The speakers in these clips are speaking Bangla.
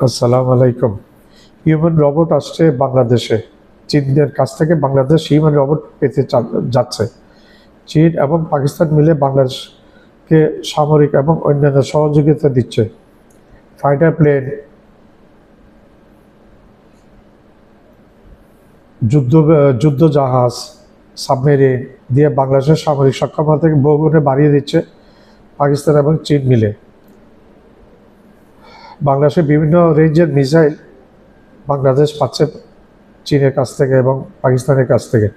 আসসালামু আলাইকুম। হিউম্যান রোবট আসছে বাংলাদেশে। চীনের কাছ থেকে বাংলাদেশ হিউম্যান রোবট পেতে যাচ্ছে। চীন এবং পাকিস্তান মিলে বাংলাদেশকে সামরিক এবং অন্যান্য সহযোগিতা দিচ্ছে। ফাইটার প্লেন, যুদ্ধ যুদ্ধ জাহাজ, সাবমেরিন দিয়ে বাংলাদেশের সামরিক সক্ষমতাকে বহুগুণে বাড়িয়ে দিচ্ছে পাকিস্তান এবং চীন মিলে। বাংলাদেশের বিভিন্ন রেঞ্জের মিসাইল বাংলাদেশ পাচ্ছে চীনের কাছ থেকে এবং পাকিস্তানের কাছ থেকে।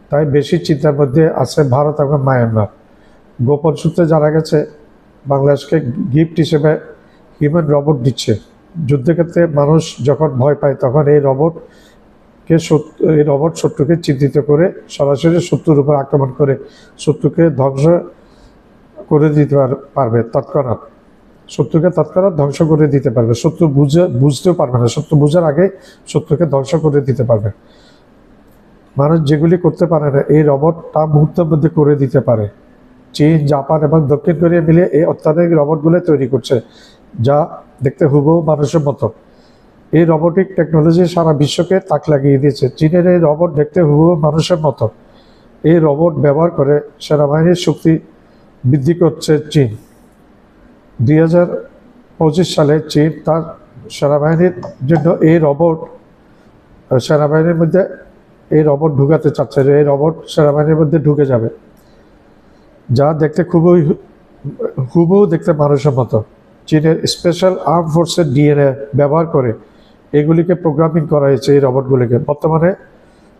তাই বেশি চিন্তার মধ্যে আছে ভারত এবং মায়ানমার। গোপন সূত্রে জানা গেছে বাংলাদেশকে গিফট হিসেবে হিউম্যান রোবট দিচ্ছে। যুদ্ধক্ষেত্রে মানুষ যখন ভয় পায় তখন এই রোবট শত্রুকে চিহ্নিত করে সরাসরি শত্রুর উপর আক্রমণ করে শত্রুকে ধ্বংস করে দিতে পারবে তৎক্ষণাৎ। শত্রুকে তৎক্ষণাৎ ধ্বংস করে দিতে পারবে। শত্রু বুঝতেও পারবে না, শত্রু বুঝার আগে শত্রুকে ধ্বংস করে দিতে পারবে। মানুষ যেগুলি করতে পারে না এই রোবট তা মুহূর্তের মধ্যে করে দিতে পারে। চীন, জাপান এবং দক্ষিণ কোরিয়া মিলে এই অত্যাধুনিক রোবটগুলো তৈরি করছে, যা দেখতে হুবহু মানুষের মতো। এই রোবোটিক টেকনোলজি সারা বিশ্বকে তাক লাগিয়ে দিয়েছে। চীনের এই রোবট দেখতে হুবহু মানুষের মতো। এই রোবট ব্যবহার করে সেনাবাহিনীর শক্তি বৃদ্ধি করছে চীন। 2025 সালে চীন তার সেনাবাহিনীর জন্য এই রোবট সেনাবাহিনীর মধ্যে ঢুকাতে চাচ্ছে। এই রোবট সেনাবাহিনীর মধ্যে ঢুকে যাবে, যা দেখতে হুবহু দেখতে মানুষের মতো। চীনের স্পেশাল আর্ম ফোর্সের ডিএনএ ব্যবহার করে এগুলিকে প্রোগ্রামিং করা হয়েছে এই রোবটগুলিকে। বর্তমানে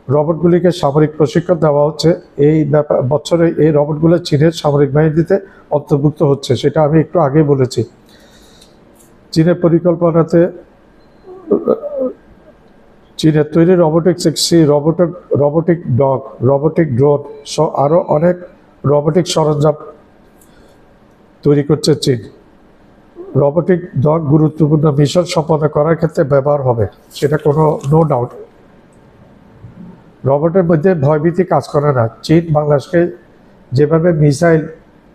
রোবটগুলিকে সামরিক প্রশিক্ষণ দেওয়া হচ্ছে। এই বছরে এই রোবটগুলো চীনের সামরিক বাহিনীতে অন্তর্ভুক্ত হচ্ছে, সেটা আমি একটু আগেই বলেছি। চীনের পরিকল্পনাতে চীনের তৈরি robotic taxi, robotic dog, robotic drone সহ আরও অনেক রোবোটিক সরঞ্জাম তৈরি করছে চীন। রোবোটিক ডগ গুরুত্বপূর্ণ মিশন সম্পন্ন করার ক্ষেত্রে ব্যবহার হবে, সেটা কোনো নো ডাউট। রোবটের মধ্যে ভয়ভীতি কাজ করে না। চীন বাংলাদেশকে যেভাবে মিসাইল,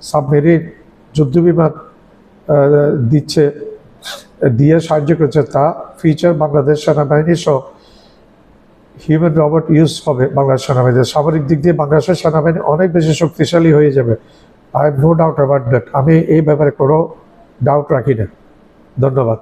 সাবমেরিন, যুদ্ধবিমান দিয়ে সাহায্য করছে, তা ফিউচার বাংলাদেশ সেনাবাহিনী সহ হিউম্যান রোবট ইউজ হবে বাংলাদেশ সেনাবাহিনীর। সামরিক দিক দিয়ে বাংলাদেশের সেনাবাহিনী অনেক বেশি শক্তিশালী হয়ে যাবে। I have no doubt about that. আমি এই ব্যাপারে কোনো ডাউট রাখি না। ধন্যবাদ।